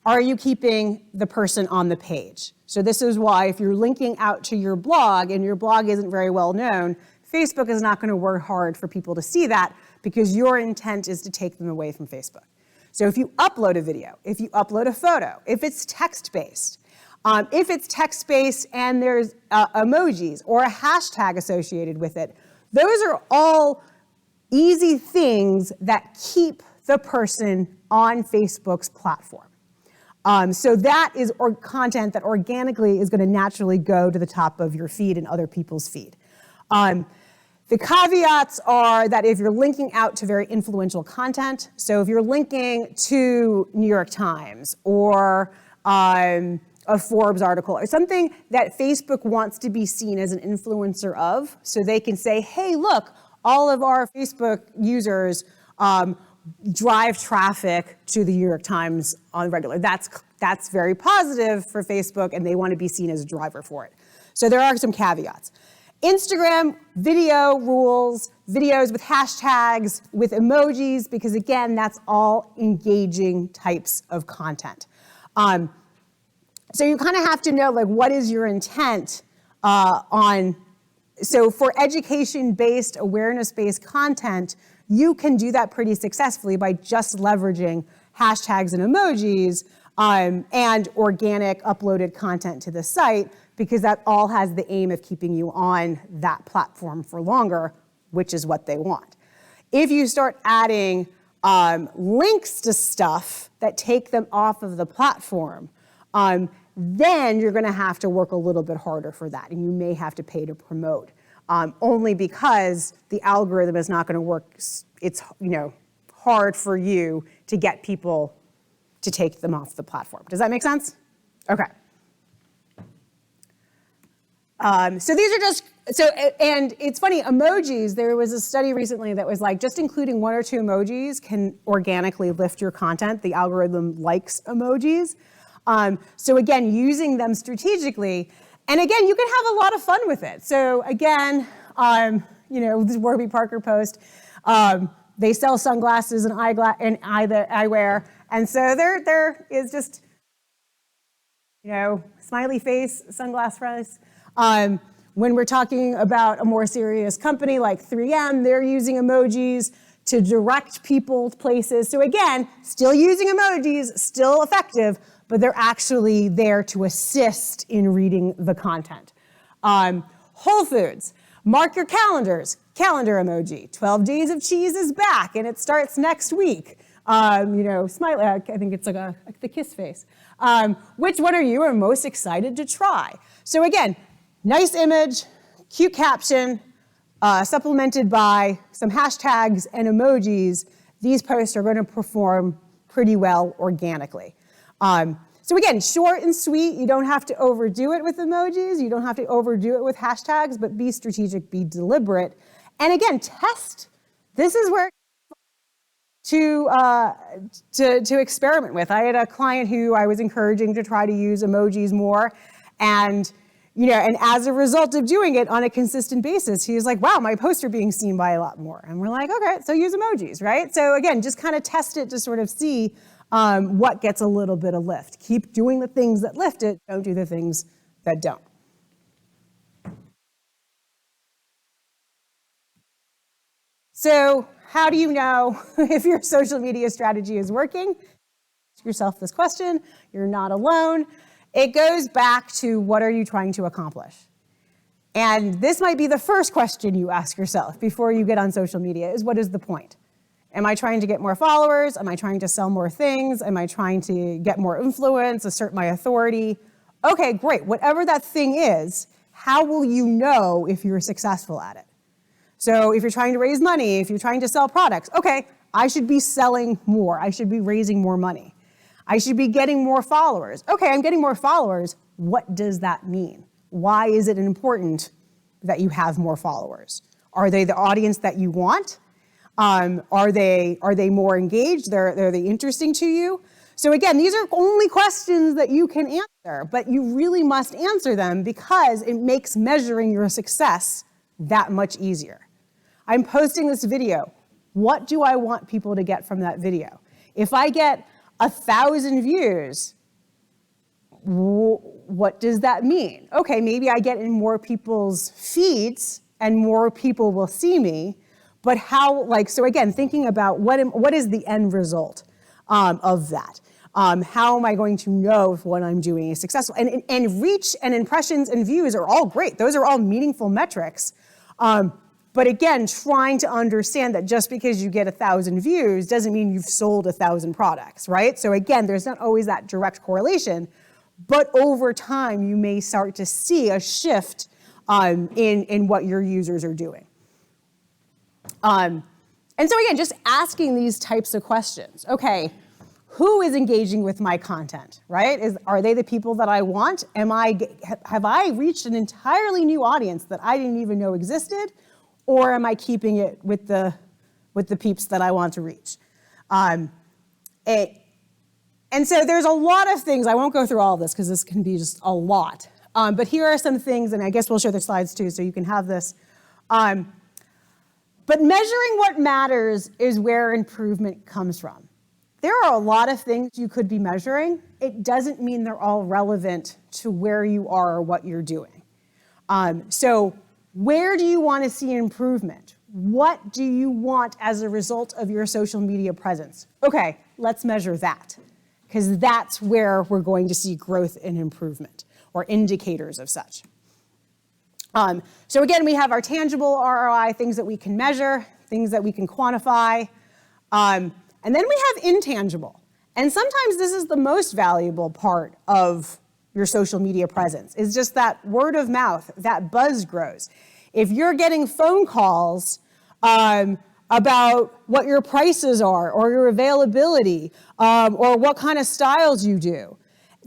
S3: Are you keeping the person on the page? So this is why if you're linking out to your blog and your blog isn't very well known, Facebook is not going to work hard for people to see that because your intent is to take them away from Facebook. So if you upload a video, if you upload a photo, if it's text-based and there's emojis or a hashtag associated with it, those are all easy things that keep the person on Facebook's platform. So that is content that organically is going to naturally go to the top of your feed and other people's feed. The caveats are that if you're linking out to very influential content, so if you're linking to New York Times or a Forbes article or something that Facebook wants to be seen as an influencer of, so they can say, hey, look, all of our Facebook users drive traffic to the New York Times on regular. That's very positive for Facebook, and they want to be seen as a driver for it. So there are some caveats. Instagram video rules, videos with hashtags, with emojis, because again, that's all engaging types of content. So you kind of have to know, like, what is your intent so for education-based, awareness-based content, you can do that pretty successfully by just leveraging hashtags and emojis and organic uploaded content to the site, because that all has the aim of keeping you on that platform for longer, which is what they want. If you start adding links to stuff that take them off of the platform, then you're going to have to work a little bit harder for that, and you may have to pay to promote, only because the algorithm is not going to work. It's hard for you to get people to take them off the platform. Does that make sense? Okay. So these are just, and it's funny, emojis, there was a study recently that was like, just including 1 or 2 emojis can organically lift your content. The algorithm likes emojis. So again, using them strategically, and again, you can have a lot of fun with it. So again, this Warby Parker post, they sell sunglasses and eyewear, and so there is just, smiley face, sunglass face. When we're talking about a more serious company like 3M, they're using emojis to direct people to places. So again, still using emojis, still effective, but they're actually there to assist in reading the content. Whole Foods, mark your calendars, calendar emoji. 12 Days of Cheese is back and it starts next week. Smiley, I think it's like the kiss face. Which one are you most excited to try? So again, nice image, cute caption, supplemented by some hashtags and emojis. These posts are going to perform pretty well organically. So again, short and sweet. You don't have to overdo it with emojis. You don't have to overdo it with hashtags, but be strategic, be deliberate. And again, test. This is where to experiment with. I had a client who I was encouraging to try to use emojis more, and as a result of doing it on a consistent basis, he was like, wow, my posts are being seen by a lot more. And we're like, okay, so use emojis, right? So again, just kind of test it to sort of see what gets a little bit of lift. Keep doing the things that lift it, don't do the things that don't. So how do you know if your social media strategy is working? Ask yourself this question. You're not alone. It goes back to, what are you trying to accomplish? And this might be the first question you ask yourself before you get on social media, is what is the point? Am I trying to get more followers? Am I trying to sell more things? Am I trying to get more influence, assert my authority? Okay, great. Whatever that thing is, how will you know if you're successful at it? So if you're trying to raise money, if you're trying to sell products, okay, I should be selling more. I should be raising more money. I should be getting more followers. Okay, I'm getting more followers. What does that mean? Why is it important that you have more followers? Are they the audience that you want? Are they more engaged? Are they interesting to you? So again, these are only questions that you can answer, but you really must answer them because it makes measuring your success that much easier. I'm posting this video. What do I want people to get from that video? If I get 1,000 views, what does that mean? Okay, maybe I get in more people's feeds and more people will see me, but how, so again, thinking about what is the end result of that? How am I going to know if what I'm doing is successful? And reach and impressions and views are all great. Those are all meaningful metrics. But again, trying to understand that just because you get 1,000 views doesn't mean you've sold 1,000 products, right? So again, there's not always that direct correlation, but over time, you may start to see a shift in what your users are doing. And so again, just asking these types of questions. Okay, who is engaging with my content, right? Are they the people that I want? Have I reached an entirely new audience that I didn't even know existed? Or am I keeping it with the peeps that I want to reach? And so there's a lot of things. I won't go through all of this because this can be just a lot. But here are some things, and I guess we'll show the slides too so you can have this. But measuring what matters is where improvement comes from. There are a lot of things you could be measuring. It doesn't mean they're all relevant to where you are or what you're doing. So where do you want to see improvement? What do you want as a result of your social media presence? Okay, let's measure that, because that's where we're going to see growth and improvement, or indicators of such. So again, we have our tangible ROI, things that we can measure, things that we can quantify. And then we have intangible. And sometimes this is the most valuable part of your social media presence, is just that word of mouth, that buzz grows. If you're getting phone calls about what your prices are, or your availability, or what kind of styles you do,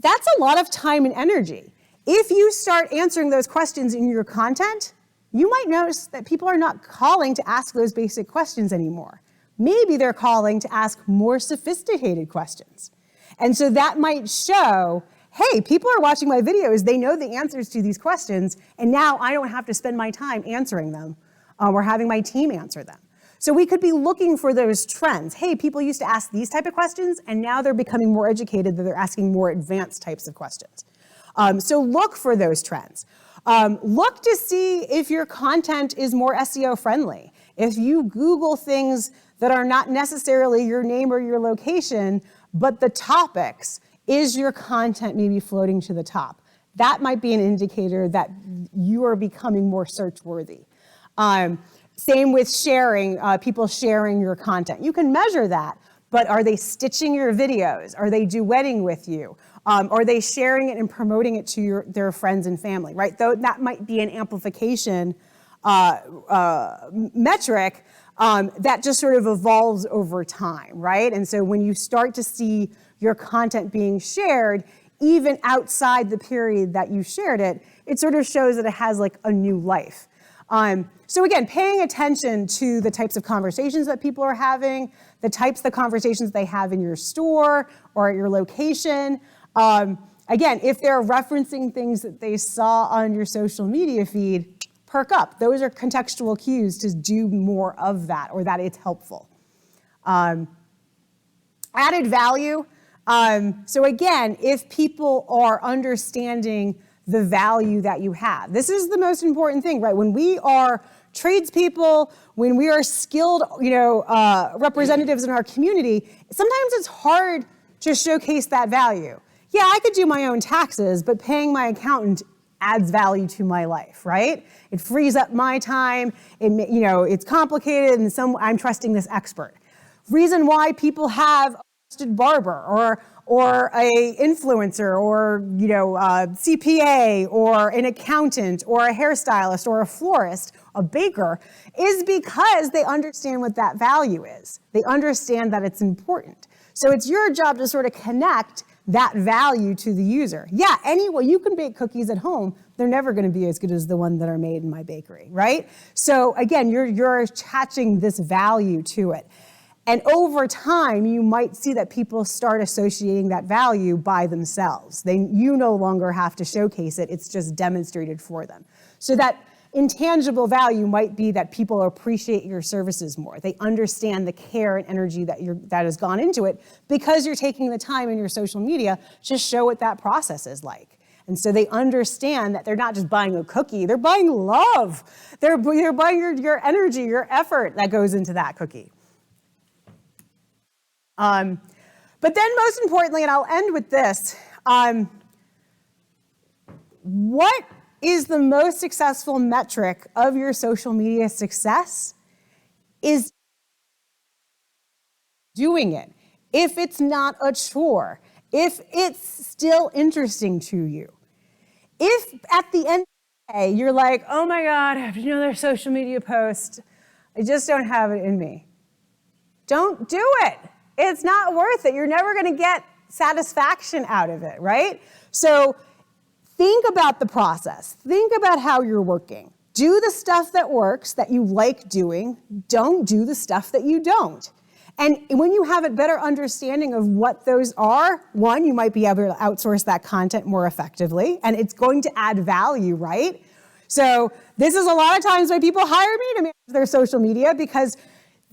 S3: that's a lot of time and energy. If you start answering those questions in your content, you might notice that people are not calling to ask those basic questions anymore. Maybe they're calling to ask more sophisticated questions. And so that might show, hey, people are watching my videos, they know the answers to these questions, and now I don't have to spend my time answering them or having my team answer them. So we could be looking for those trends. Hey, people used to ask these type of questions, and now they're becoming more educated, that they're asking more advanced types of questions. So look for those trends. Look to see if your content is more SEO friendly. If you Google things that are not necessarily your name or your location, but the topics, is your content maybe floating to the top? That might be an indicator that you are becoming more search worthy. Same with sharing, people sharing your content. You can measure that, but are they stitching your videos? Are they duetting with you? Are they sharing it and promoting it to their friends and family, right? Though that might be an amplification metric that just sort of evolves over time, right? And so when you start to see your content being shared, even outside the period that you shared it, it sort of shows that it has like a new life. So again, paying attention to the types of conversations that people are having, the types of conversations they have in your store or at your location. Again, if they're referencing things that they saw on your social media feed, perk up. Those are contextual cues to do more of that, or that it's helpful. Added value. So again, if people are understanding the value that you have, this is the most important thing, right? When we are tradespeople, when we are skilled, representatives in our community, sometimes it's hard to showcase that value. Yeah, I could do my own taxes, but paying my accountant adds value to my life, right? It frees up my time. It's complicated, and I'm trusting this expert. Reason why people have a trusted barber or a influencer or a CPA or an accountant or a hairstylist or a florist, a baker, is because they understand what that value is. They understand that it's important. So it's your job to sort of connect that value to the user. Yeah, anyway, you can bake cookies at home. They're never going to be as good as the ones that are made in my bakery, right? So again, you're attaching this value to it. And over time, you might see that people start associating that value by themselves. You no longer have to showcase it. It's just demonstrated for them. So that intangible value might be that people appreciate your services more. They understand the care and energy that has gone into it because you're taking the time in your social media to show what that process is like. And so they understand that they're not just buying a cookie, they're buying love. They're buying your energy, your effort that goes into that cookie. But then most importantly, and I'll end with this, what is the most successful metric of your social media success is doing it. If it's not a chore, if it's still interesting to you. If at the end of the day, you're like, oh my God, I have another social media post, I just don't have it in me. Don't do it. It's not worth it. You're never going to get satisfaction out of it, right? So think about the process. Think about how you're working. Do the stuff that works, that you like doing. Don't do the stuff that you don't. And when you have a better understanding of what those are, one, you might be able to outsource that content more effectively, and it's going to add value, right? So this is a lot of times why people hire me to manage their social media, because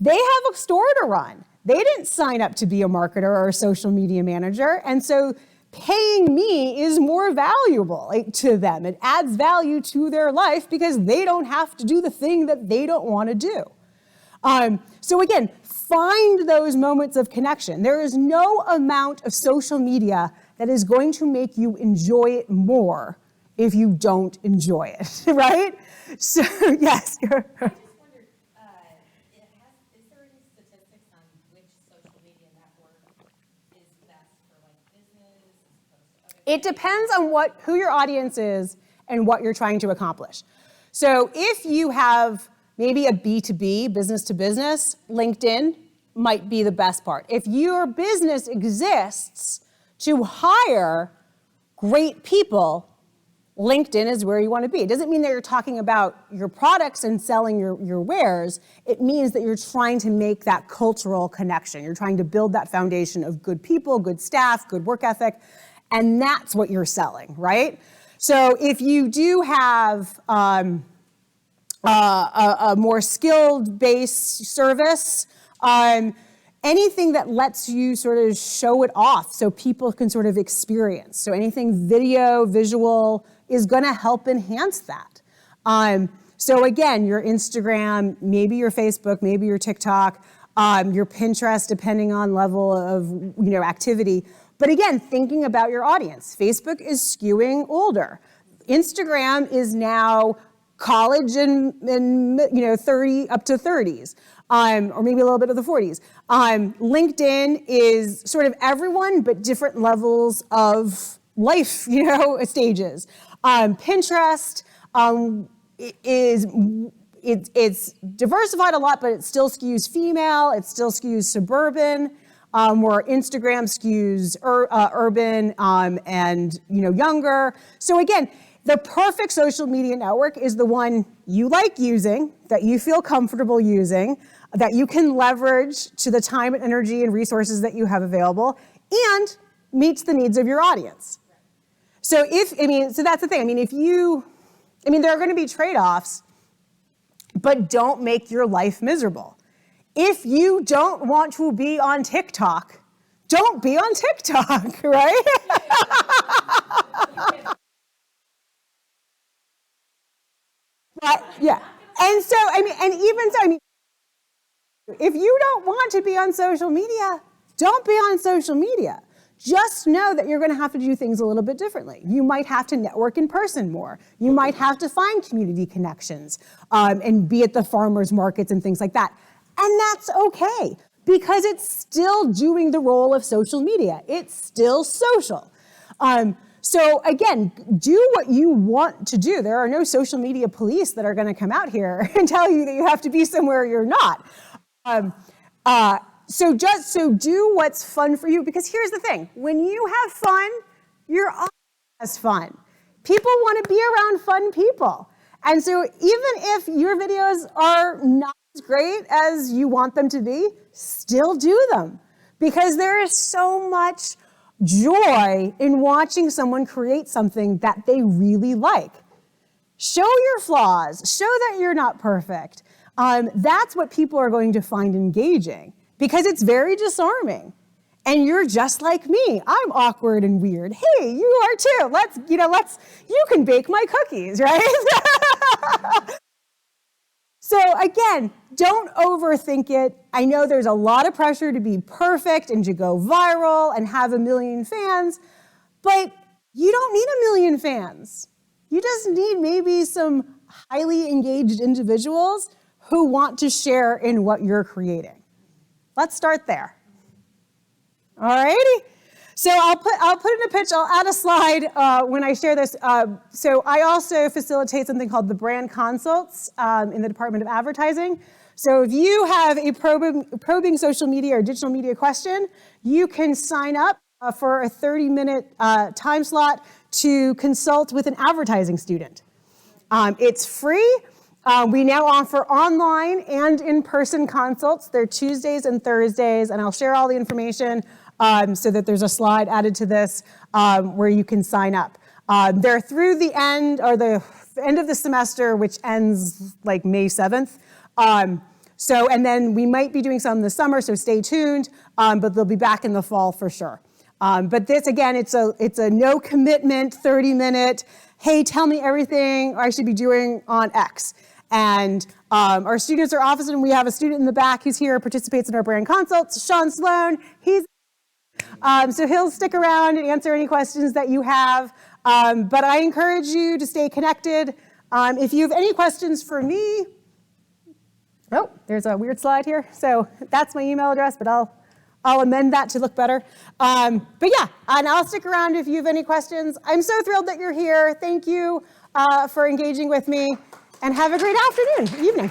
S3: they have a store to run. They didn't sign up to be a marketer or a social media manager, and so paying me is more valuable to them. It adds value to their life because they don't have to do the thing that they don't want to do. So again, find those moments of connection. There is no amount of social media that is going to make you enjoy it more if you don't enjoy it, right? So yes.
S5: I just wondered, is there any statistics on which social media network is best for like business as opposed to other?
S3: It depends on who your audience is and what you're trying to accomplish. So if you have maybe a B2B, business to business, LinkedIn might be the best part. If your business exists to hire great people, LinkedIn is where you want to be. It doesn't mean that you're talking about your products and selling your wares. It means that you're trying to make that cultural connection. You're trying to build that foundation of good people, good staff, good work ethic, and that's what you're selling, right? So if you do have a more skilled base service, anything that lets you sort of show it off so people can sort of experience. So anything video, visual is going to help enhance that. So again, your Instagram, maybe your Facebook, maybe your TikTok, your Pinterest, depending on level of activity. But again, thinking about your audience. Facebook is skewing older. Instagram is now college and 30 up to 30s, or maybe a little bit of the 40s. LinkedIn is sort of everyone, but different levels of life, stages. Pinterest it's diversified a lot, but it still skews female. It still skews suburban. Where Instagram skews urban and younger. So again, the perfect social media network is the one you like using, that you feel comfortable using, that you can leverage to the time and energy and resources that you have available, and meets the needs of your audience. So so that's the thing. There are going to be trade-offs, but don't make your life miserable. If you don't want to be on TikTok, don't be on TikTok, right? But yeah, And so, I mean, and even so, I mean, if you don't want to be on social media, don't be on social media. Just know that you're going to have to do things a little bit differently. You might have to network in person more. You might have to find community connections and be at the farmers markets and things like that. And that's okay, because it's still doing the role of social media. It's still social. So again, do what you want to do. There are no social media police that are going to come out here and tell you that you have to be somewhere you're not. So do what's fun for you, because here's the thing. When you have fun, you're always has fun. People want to be around fun people. And so even if your videos are not as great as you want them to be, still do them, because there is so much joy in watching someone create something that they really like. Show your flaws. Show that you're not perfect. That's what people are going to find engaging, because it's very disarming. And you're just like me. I'm awkward and weird. Hey, you are too. You can bake my cookies, right? So again, don't overthink it. I know there's a lot of pressure to be perfect and to go viral and have 1 million fans, but you don't need 1 million fans. You just need maybe some highly engaged individuals who want to share in what you're creating. Let's start there. All righty. So I'll put in a pitch. I'll add a slide when I share this. So I also facilitate something called the brand consults in the Department of Advertising. So if you have a probing social media or digital media question, you can sign up for a 30-minute time slot to consult with an advertising student. It's free. We now offer online and in-person consults. They're Tuesdays and Thursdays, and I'll share all the information so that there's a slide added to this where you can sign up. They're through the end, or the end of the semester, which ends like May 7th. And then we might be doing some this summer, so stay tuned, but they'll be back in the fall for sure. But this, again, it's a no commitment, 30-minute, hey, tell me everything I should be doing on X. And our students are officers, and we have a student in the back who's here, participates in our brand consults, Sean Sloan. So he'll stick around and answer any questions that you have. But I encourage you to stay connected. If you have any questions for me, oh, there's a weird slide here. So that's my email address, but I'll amend that to look better. But yeah, and I'll stick around if you have any questions. I'm so thrilled that you're here. Thank you for engaging with me, and have a great afternoon, evening.